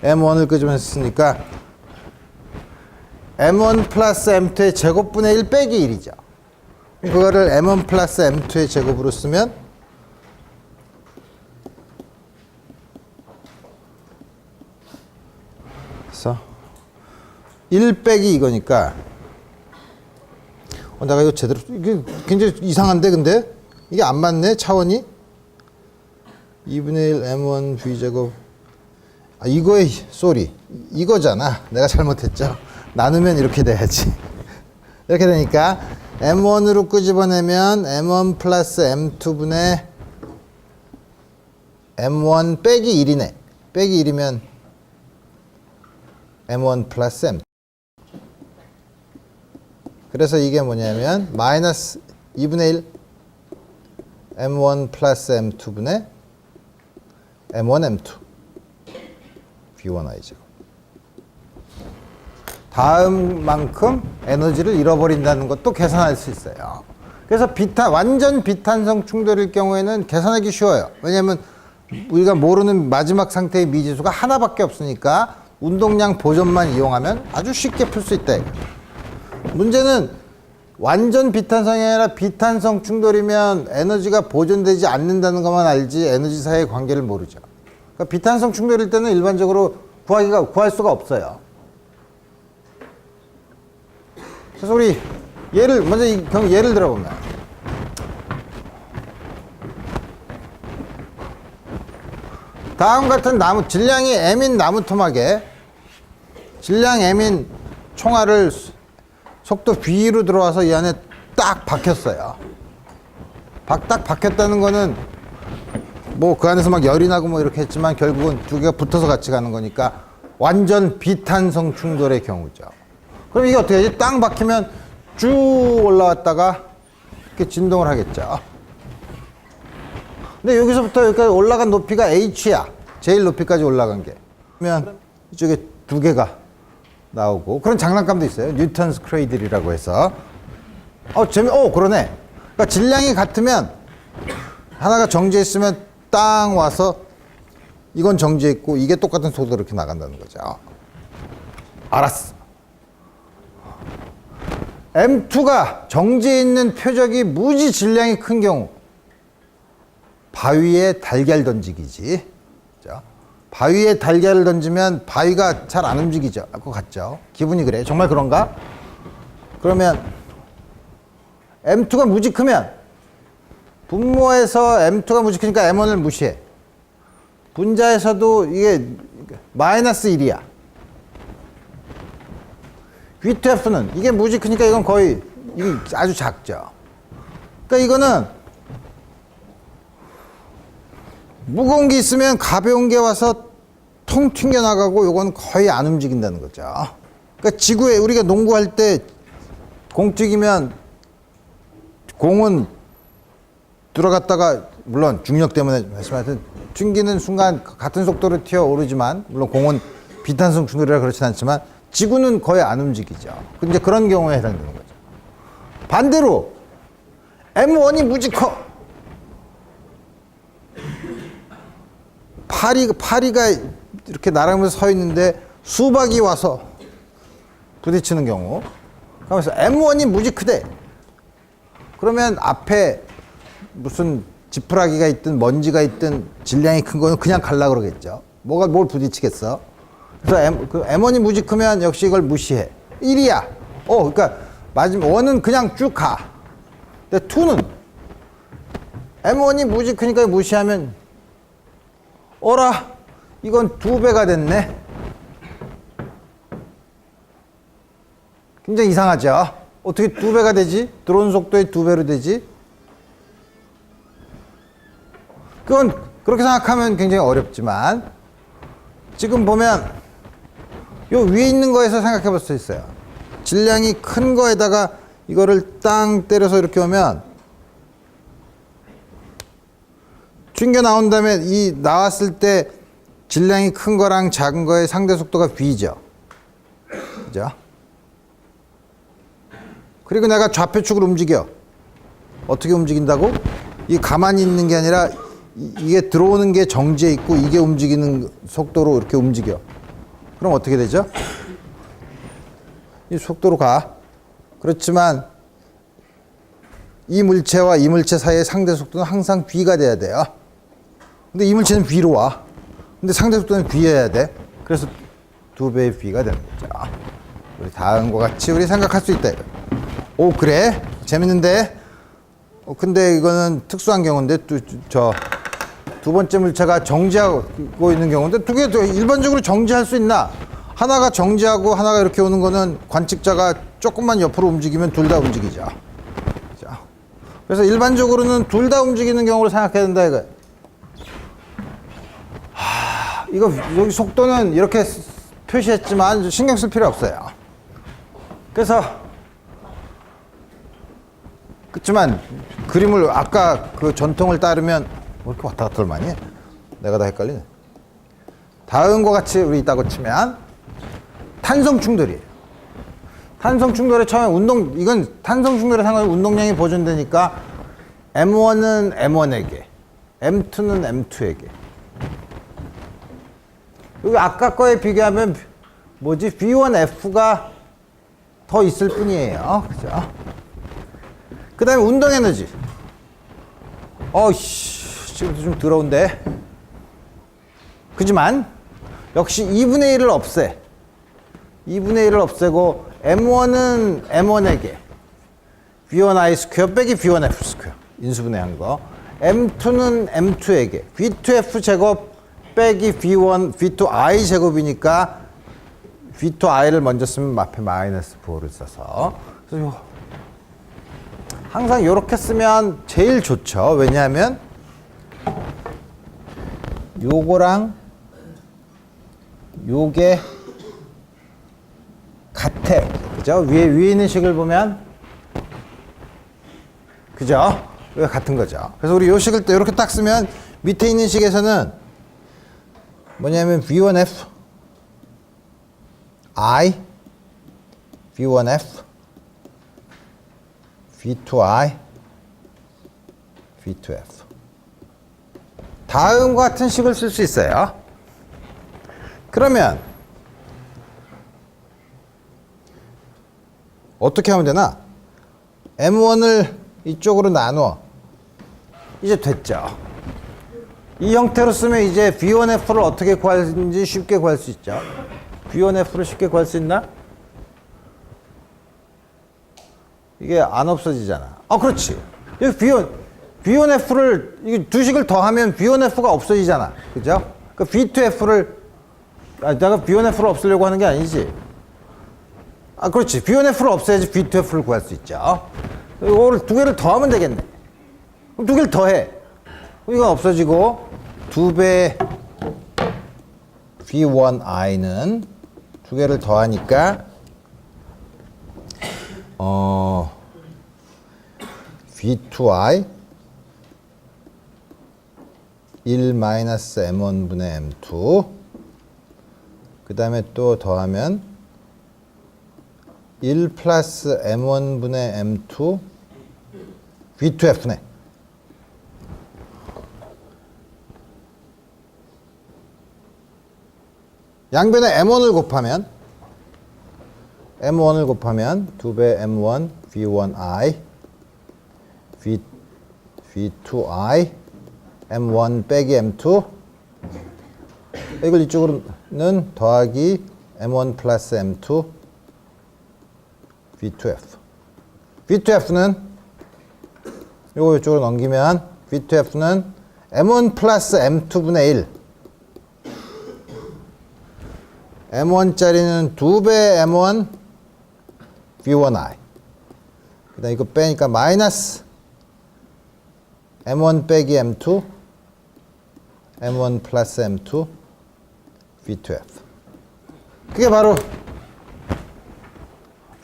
M1을 끄집어냈으니까 M1 플러스 M2의 제곱분의 1 빼기 1이죠. 그거를 M1 플러스 M2의 제곱으로 쓰면 그래서 1 빼기 이거니까 내가 이거 제대로 이게 굉장히 이상한데 근데 이게 안 맞네 차원이 2분의 1 M1 V제곱 이거의 쏘리 이거잖아. 내가 잘못했죠. 나누면 이렇게 돼야지. 이렇게 되니까 M1으로 끄집어내면 M1 플러스 M2분의 M1 빼기 1이네. 빼기 1이면 M1 플러스 M2. 그래서 이게 뭐냐면 마이너스 2분의 1 M1 플러스 M2분의 M1 M2 V1I 제곱. 다음만큼 에너지를 잃어버린다는 것도 계산할 수 있어요. 그래서 완전 비탄성 충돌일 경우에는 계산하기 쉬워요. 왜냐하면 우리가 모르는 마지막 상태의 미지수가 하나밖에 없으니까 운동량 보존만 이용하면 아주 쉽게 풀 수 있다. 문제는 완전 비탄성이 아니라 비탄성 충돌이면 에너지가 보존되지 않는다는 것만 알지 에너지 사이의 관계를 모르죠. 그러니까 비탄성 충돌일 때는 일반적으로 구할 수가 없어요. 그래서 우리 먼저 예를 들어보면 다음 같은 질량이 M인 나무 토막에 질량 M인 총알을 속도 V로 들어와서 이 안에 딱 박혔어요. 딱 박혔다는 거는 뭐 그 안에서 막 열이 나고 뭐 이렇게 했지만 결국은 두 개가 붙어서 같이 가는 거니까 완전 비탄성 충돌의 경우죠. 그럼 이게 어떻게 되지? 땅 박히면 쭉 올라왔다가 이렇게 진동을 하겠죠. 근데 여기서부터 여기까지 올라간 높이가 h야. 제일 높이까지 올라간 게. 그러면 이쪽에 두 개가 나오고 그런 장난감도 있어요. 뉴턴스 크레이들이라고 해서. 그러네. 그러니까 질량이 같으면 하나가 정지해 있으면 땅 와서 이건 정지해 있고 이게 똑같은 속도로 이렇게 나간다는 거죠. 알았어. M2가 정지해 있는 표적이 무지 질량이 큰 경우 바위에 달걀 던지기지. 바위에 달걀을 던지면 바위가 잘 안 움직이죠. 그거 같죠? 기분이 그래. 정말 그런가? 그러면 M2가 무지 크면 분모에서 M2가 무지 크니까 M1을 무시해. 분자에서도 이게 마이너스 1이야. V2F는 이게 무지 크니까 이건 거의 이게 아주 작죠. 그러니까 이거는 무거운 게 있으면 가벼운 게 와서 통 튕겨나가고 요건 거의 안 움직인다는 거죠. 그러니까 지구에 우리가 농구할 때 공 튀기면 공은 들어갔다가 물론 중력 때문에 말씀하신 튕기는 순간 같은 속도로 튀어오르지만 물론 공은 비탄성 충돌이라 그렇진 않지만 지구는 거의 안 움직이죠. 근데 그런 경우에 해당되는 거죠. 반대로 M1이 무지 커. 파리가 이렇게 날아가면서 서 있는데 수박이 와서 부딪히는 경우. 그러면서 M1이 무지 크대. 그러면 앞에 무슨 지푸라기가 있든 먼지가 있든 질량이 큰 거는 그냥 갈라 그러겠죠. 뭘 부딪히겠어. 그래서 M1이 무지 크면 역시 이걸 무시해. 1이야. 그러니까 마지막 1은 그냥 쭉 가. 근데 2는 M1이 무지 크니까 무시하면 어라 이건 2배가 됐네. 굉장히 이상하죠. 어떻게 2배가 되지? 들어오는 속도의 2배로 되지? 그건 그렇게 생각하면 굉장히 어렵지만 지금 보면 요 위에 있는 거에서 생각해 볼 수 있어요. 질량이 큰 거에다가 이거를 땅 때려서 이렇게 오면 튕겨 나온 다음에 이 나왔을 때 질량이 큰 거랑 작은 거의 상대 속도가 V죠. 그죠? 그리고 내가 좌표축으로 움직여. 어떻게 움직인다고? 이 가만히 있는 게 아니라 이게 들어오는 게 정지해 있고 이게 움직이는 속도로 이렇게 움직여. 그럼 어떻게 되죠? 이 속도로 가. 그렇지만 이 물체와 이 물체 사이의 상대 속도는 항상 V가 돼야 돼요. 근데 이 물체는 V로 와. 근데 상대 속도는 V여야 돼. 그래서 2배의 V가 되는 거죠. 우리 다음과 같이 우리 생각할 수 있다. 오, 그래? 재밌는데? 근데 이거는 특수한 경우인데, 두 번째 물체가 정지하고 있는 경우인데, 두 개 일반적으로 정지할 수 있나? 하나가 정지하고 하나가 이렇게 오는 거는 관측자가 조금만 옆으로 움직이면 둘 다 움직이죠. 자, 그래서 일반적으로는 둘 다 움직이는 경우로 생각해야 된다, 이거. 이거, 여기 속도는 이렇게 표시했지만 신경 쓸 필요 없어요. 그렇지만 그림을 아까 그 전통을 따르면 왜 이렇게 왔다 갔다 많이 해? 내가 다 헷갈리네. 다음과 같이 우리 있다고 치면 탄성 충돌이에요. 탄성 충돌에 처음에 이건 탄성 충돌에 상관없이 운동량이 보존되니까 M1은 M1에게, M2는 M2에게. 여기 아까 거에 비교하면 뭐지? V1F가 더 있을 뿐이에요. 그죠? 그 다음에 운동 에너지. 지금도 좀 더러운데. 그지만, 역시 2분의 1을 없애. 2분의 1을 없애고, M1은 M1에게, V1I 스퀘어 빼기 V1F 스퀘어. 인수분해한 거. M2는 M2에게, V2F 제곱 빼기 V2I 제곱이니까, V2I를 먼저 쓰면 앞에 마이너스 4를 써서. 그래서 항상 이렇게 쓰면 제일 좋죠. 왜냐하면 요거랑 요게 같아. 그죠? 위에 있는 식을 보면 그죠? 왜 같은 거죠. 그래서 우리 요 식을 이렇게 딱 쓰면 밑에 있는 식에서는 뭐냐면 V1F I V1F V2I, V2F. 다음과 같은 식을 쓸 수 있어요. 그러면 어떻게 하면 되나? M1을 이쪽으로 나누어. 이제 됐죠. 이 형태로 쓰면 이제 V1F를 어떻게 구하는지 쉽게 구할 수 있죠. V1F를 쉽게 구할 수 있나? 이게 안 없어지잖아. 그렇지. 여기 V1F를, 이게 두 식을 더하면 V1F가 없어지잖아. 그죠? 그 V2F를, 내가 V1F를 없애려고 하는 게 아니지. 그렇지. V1F를 없애야지 V2F를 구할 수 있죠. 이거를 두 개를 더하면 되겠네. 그럼 두 개를 더해. 이건 없어지고, 2배 V1I는 두 개를 더하니까, V2I 1-M1분의 M2 그 다음에 또 더하면 1 플러스 m1분의 m2 V2F네. 양변에 m1을 곱하면 2배 m1 v1i v2i m1 빼기 m2 이걸 이쪽으로는 더하기 m1 플러스 m2 v2f v2f는 요거 이쪽으로 넘기면 v2f는 m1 플러스 m2분의 1 m1짜리는 2배 m1 v1i 그 다음 이거 빼니까 마이너스 m1 빼기 m2 m1 플러스 m2 v2f 그게 바로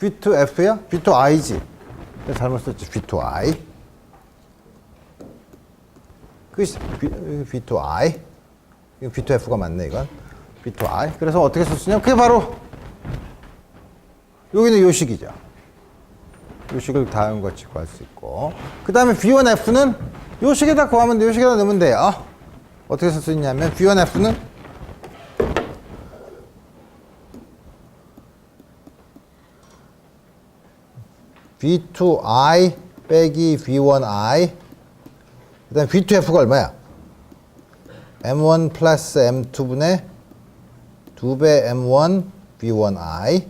v2f야? v2i지 잘못 썼지 v2i 그게 v2i 이거 v2f가 맞네 이건 v2i 그래서 어떻게 썼으냐 그게 바로 여기는 요식이죠 요식을 다음같이 구할 수 있고 그 다음에 v1f는 요식에다 구하면 돼 요식에다 넣으면 돼요 어떻게 쓸 수 있냐면 v1f는 v2i 빼기 v1i 그 다음에 v2f가 얼마야? m1 플러스 m2분의 2배 m1 v1i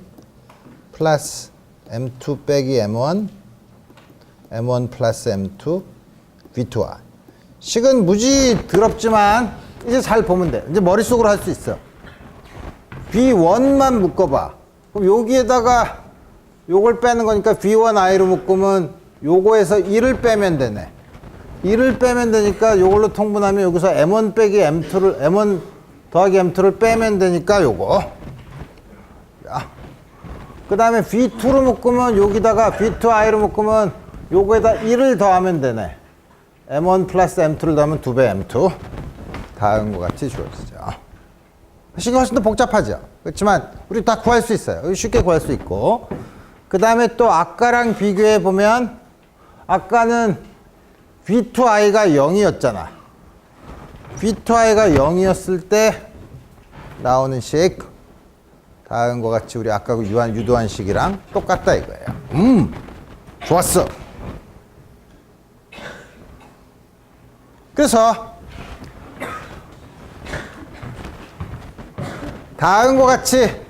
플러스 m2 빼기 m1 플러스 m2 v2i 식은 무지 더럽지만 이제 잘 보면 돼 이제 머릿속으로 할 수 있어 v1만 묶어봐 그럼 여기에다가 요걸 빼는 거니까 v1i로 묶으면 요거에서 1을 빼면 되네 1을 빼면 되니까 요걸로 통분하면 여기서 m1 빼기 m2를 m1 더하기 m2를 빼면 되니까 요거 그 다음에 v2로 묶으면 여기다가 v2i로 묶으면 요거에다 1을 더하면 되네 m1 플러스 m2를 더하면 2배 m2 다음과 같이 주어지죠 식이 훨씬 더 복잡하죠 그렇지만 우리 다 구할 수 있어요 쉽게 구할 수 있고 그 다음에 또 아까랑 비교해 보면 아까는 v2i가 0이었잖아 v2i가 0이었을 때 나오는 식 다음과 같이 우리 아까 그 유도한 식이랑 똑같다 이거예요 좋았어 그래서 다음과 같이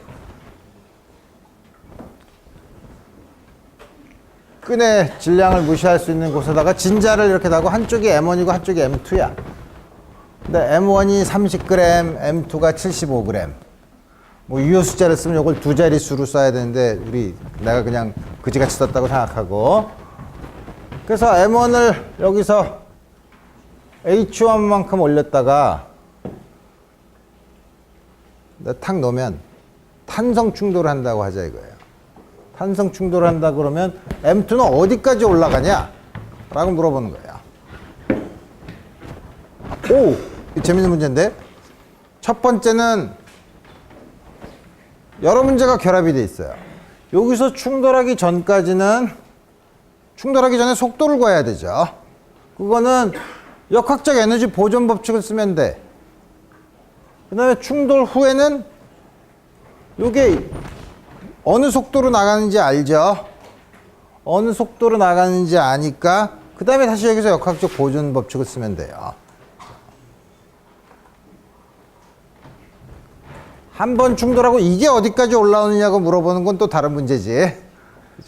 끈의 질량을 무시할 수 있는 곳에다가 진자를 이렇게 다고 한쪽이 m1이고 한쪽이 m2야 근데 m1이 30g, m2가 75g 뭐 유효 숫자를 쓰면 이걸 두 자릿수로 써야 되는데 내가 그냥 그지같이 썼다고 생각하고 그래서 m1을 여기서 h1만큼 올렸다가 탁 놓으면 탄성 충돌을 한다고 하자 이거예요 탄성 충돌을 한다 그러면 M2는 어디까지 올라가냐? 라고 물어보는 거예요. 오! 재밌는 문제인데? 첫 번째는 여러 문제가 결합이 돼 있어요. 여기서 충돌하기 전까지는 충돌하기 전에 속도를 구해야 되죠. 그거는 역학적 에너지 보존 법칙을 쓰면 돼. 그 다음에 충돌 후에는 이게 어느 속도로 나가는지 알죠? 어느 속도로 나가는지 아니까 그 다음에 다시 여기서 역학적 보존 법칙을 쓰면 돼요. 한 번 충돌하고 이게 어디까지 올라오느냐고 물어보는 건 또 다른 문제지.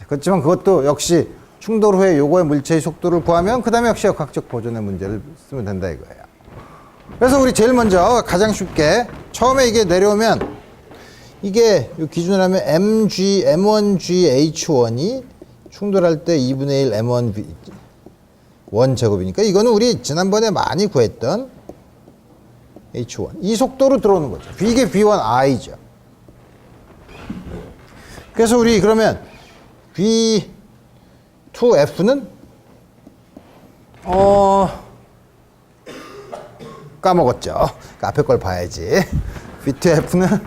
그렇지만 그것도 역시 충돌 후에 요거의 물체의 속도를 구하면 그 다음에 역시 역학적 보존의 문제를 쓰면 된다 이거예요. 그래서 우리 제일 먼저 가장 쉽게 처음에 이게 내려오면 이게 요 기준으로 하면 M1GH1이 충돌할 때 2분의 1 M1 원제곱이니까 이거는 우리 지난번에 많이 구했던 H1 이 속도로 들어오는 거죠. 이게 V1I죠. 그래서 우리 그러면 V2F는 까먹었죠. 그 앞에 걸 봐야지. V2F는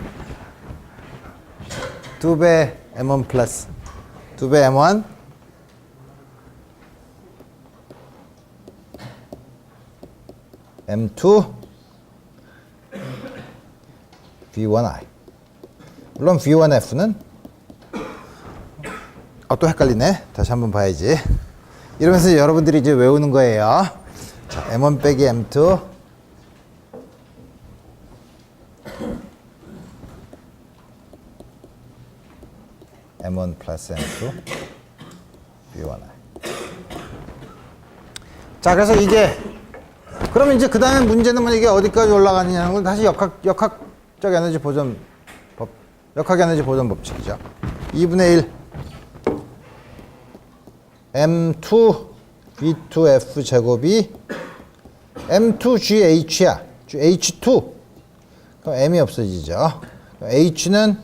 2배 M1 플러스 2배 M1 M2 V1I. 물론 V1F는 또 헷갈리네. 다시 한번 봐야지. 이러면서 여러분들이 이제 외우는 거예요. 자, M1 빼기 M2 M1 플러스 M2 V1I. 자, 그래서 이게 그러면 이제 그 다음에 문제는 뭐 이게 어디까지 올라가느냐는 건 다시 역학적 에너지 보존 법, 역학 에너지 보존 법칙이죠. 2분의 1 M2 V2F 제곱이 M2GH야. H2. 그럼 M이 없어지죠. H는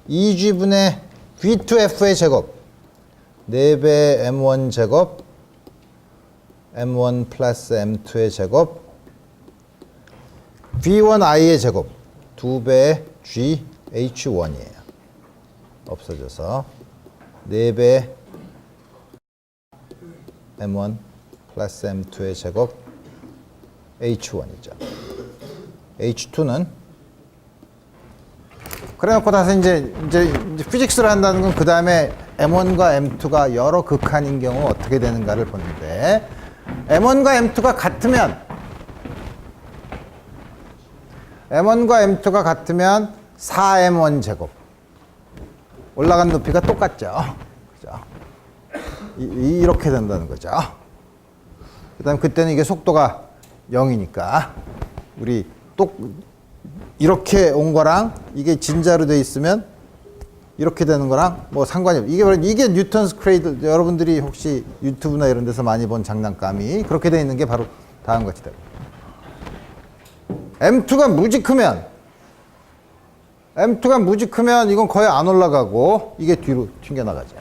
2G분의 V2F의 제곱 4배 M1 제곱 M1 플러스 M2의 제곱 V1I의 제곱 2배 GH1이에요. 없어져서 4배 M1 플러스 M2의 제곱 H1이죠. H2는 그래놓고 나서 이제 피직스를 한다는 건 그 다음에 M1과 M2가 여러 극한인 경우 어떻게 되는가를 보는데 M1과 M2가 같으면 M1과 M2가 같으면 4M1 제곱 올라간 높이가 똑같죠. 그죠? 이렇게 된다는 거죠. 그 다음 그때는 이게 속도가 0이니까 우리 이렇게 온 거랑 이게 진자로 돼 있으면 이렇게 되는 거랑 뭐 상관이 없어요. 이게 뉴턴스 크레이들 여러분들이 혹시 유튜브나 이런 데서 많이 본 장난감이 그렇게 돼 있는 게 바로 다음 같이 되고 M2가 무지 크면 이건 거의 안 올라가고 이게 뒤로 튕겨나가죠.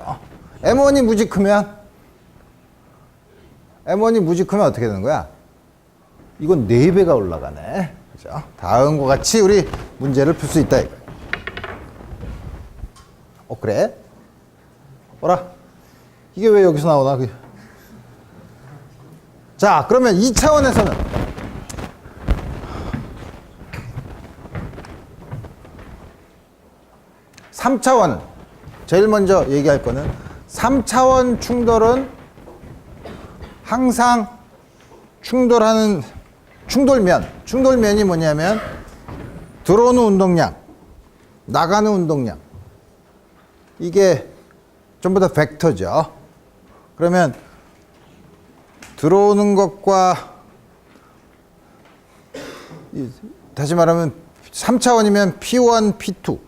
M1이 무지 크면 어떻게 되는 거야? 이건 4배가 올라가네. 그죠? 다음과 같이 우리 문제를 풀 수 있다 이거예요. 그래? 뭐라? 이게 왜 여기서 나오나? 자, 그러면 2차원에서는 3차원 제일 먼저 얘기할 거는 3차원 충돌은 항상 충돌하는 충돌면이 뭐냐면 들어오는 운동량, 나가는 운동량 이게 전부 다 벡터죠. 그러면 들어오는 것과 다시 말하면 3차원이면 P1, P2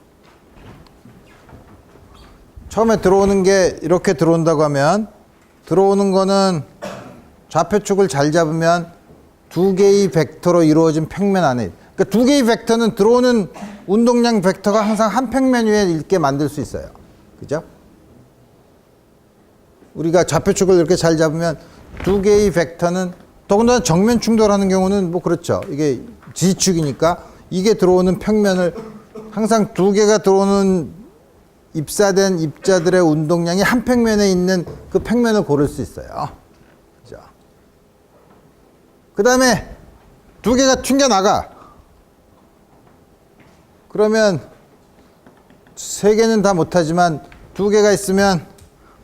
처음에 들어오는 게 이렇게 들어온다고 하면 들어오는 거는 좌표축을 잘 잡으면 두 개의 벡터로 이루어진 평면 안에 그러니까 두 개의 벡터는 들어오는 운동량 벡터가 항상 한 평면 위에 있게 만들 수 있어요. 그죠? 우리가 좌표축을 이렇게 잘 잡으면 두 개의 벡터는 더군다나 정면 충돌하는 경우는 뭐 그렇죠. 이게 지축이니까 이게 들어오는 평면을 항상 두 개가 들어오는 입사된 입자들의 운동량이 한 평면에 있는 그 평면을 고를 수 있어요. 그죠? 그 다음에 두 개가 튕겨나가. 그러면 세 개는 다 못하지만 두 개가 있으면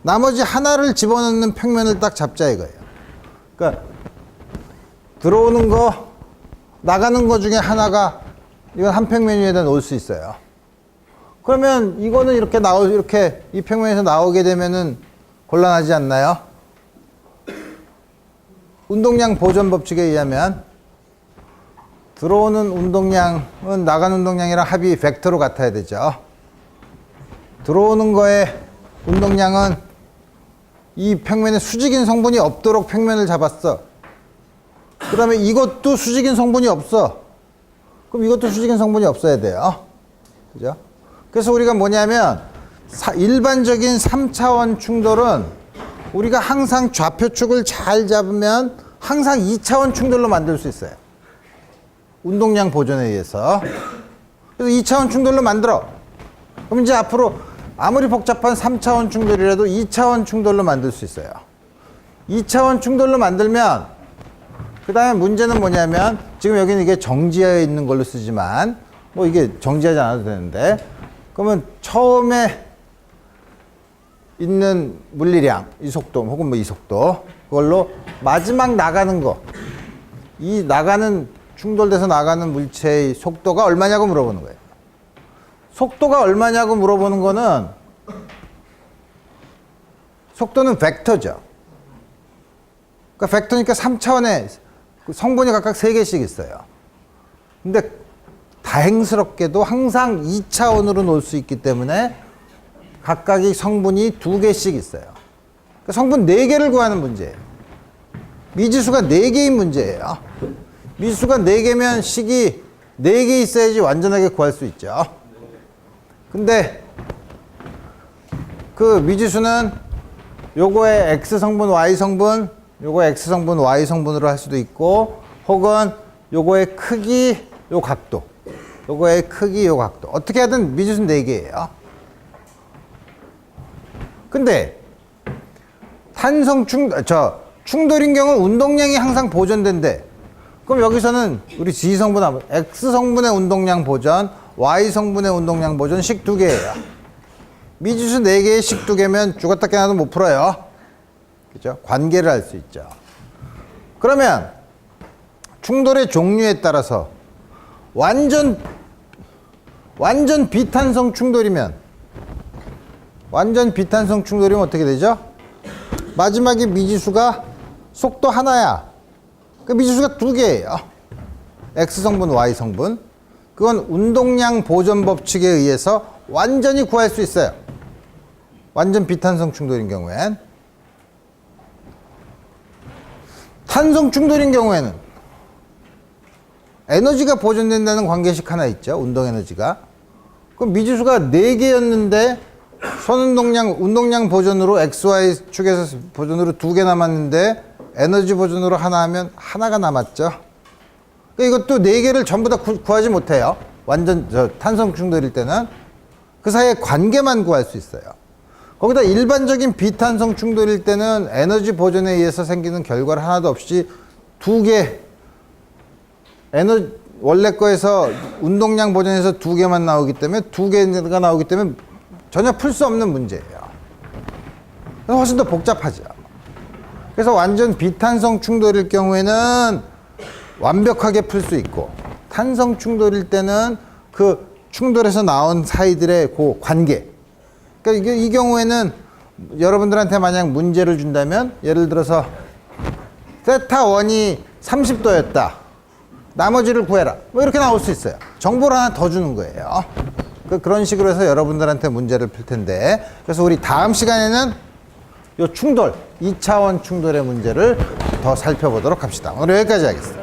나머지 하나를 집어넣는 평면을 딱 잡자 이거예요. 그러니까 들어오는 거, 나가는 거 중에 하나가 이건 한 평면 위에다 놓을 수 있어요. 그러면 이거는 이렇게 이 평면에서 나오게 되면은 곤란하지 않나요? 운동량 보존 법칙에 의하면 들어오는 운동량은 나가는 운동량이랑 합이 벡터로 같아야 되죠. 들어오는 거의 운동량은 이 평면에 수직인 성분이 없도록 평면을 잡았어. 그 다음에 이것도 수직인 성분이 없어. 그럼 이것도 수직인 성분이 없어야 돼요. 그죠? 그래서 우리가 뭐냐면 일반적인 3차원 충돌은 우리가 항상 좌표축을 잘 잡으면 항상 2차원 충돌로 만들 수 있어요. 운동량 보존에 의해서. 그래서 2차원 충돌로 만들어. 그럼 이제 앞으로 아무리 복잡한 3차원 충돌이라도 2차원 충돌로 만들 수 있어요. 2차원 충돌로 만들면 그 다음에 문제는 뭐냐면 지금 여기는 이게 정지하여 있는 걸로 쓰지만 뭐 이게 정지하지 않아도 되는데 그러면 처음에 있는 물리량, 이 속도 혹은 뭐 이 속도 그걸로 마지막 나가는 거, 이 나가는 충돌돼서 나가는 물체의 속도가 얼마냐고 물어보는 거예요. 속도가 얼마냐고 물어보는 거는 속도는 벡터죠. 그러니까 벡터니까 3차원에 성분이 각각 3개씩 있어요. 근데 다행스럽게도 항상 2차원으로 놓을 수 있기 때문에 각각의 성분이 2개씩 있어요. 그러니까 성분 4개를 구하는 문제예요. 미지수가 4개인 문제예요. 미지수가 4개면 식이 4개 있어야지 완전하게 구할 수 있죠. 근데 그 미지수는 요거의 X성분, Y성분, 요거의 X성분, Y성분으로 할 수도 있고 혹은 요거의 크기, 요 각도, 요거의 크기, 요 각도 어떻게 하든 미지수는 4개예요. 근데 충돌인 경우 운동량이 항상 보존된대. 그럼 여기서는 우리 G성분 하면 X성분의 운동량 보존, Y성분의 운동량 보존 식 2개예요. 미지수 4개의 식 2개면 죽었다 깨나도 못 풀어요. 그죠? 관계를 알 수 있죠. 그러면 충돌의 종류에 따라서 완전 비탄성 충돌이면 어떻게 되죠? 마지막에 미지수가 속도 하나야. 그 미지수가 2개예요. X성분, Y성분. 그건 운동량 보존 법칙에 의해서 완전히 구할 수 있어요. 완전 비탄성 충돌인 경우엔. 탄성 충돌인 경우에는 에너지가 보존된다는 관계식 하나 있죠. 운동 에너지가. 그럼 미지수가 4개였는데 운동량 보존으로 XY 축에서 보존으로 2개 남았는데 에너지 보존으로 하나 하면 하나가 남았죠. 그러니까 이것도 4개를 전부 다 구하지 못해요. 완전 탄성 충돌일 때는 그 사이에 관계만 구할 수 있어요. 거기다 일반적인 비탄성 충돌일 때는 에너지 보존에 의해서 생기는 결과를 하나도 없이 2개 원래 거에서 운동량 보존에서 2개만 나오기 때문에 2개가 나오기 때문에 전혀 풀 수 없는 문제예요. 그래서 훨씬 더 복잡하죠. 그래서 완전 비탄성 충돌일 경우에는 완벽하게 풀 수 있고 탄성 충돌일 때는 그 충돌에서 나온 사이들의 그 관계. 그러니까 이 경우에는 여러분들한테 만약 문제를 준다면 예를 들어서 세타1이 30도였다. 나머지를 구해라. 뭐 이렇게 나올 수 있어요. 정보를 하나 더 주는 거예요. 그런 식으로 해서 여러분들한테 문제를 풀 텐데 그래서 우리 다음 시간에는 요 충돌, 2차원 충돌의 문제를 더 살펴보도록 합시다. 오늘 여기까지 하겠습니다.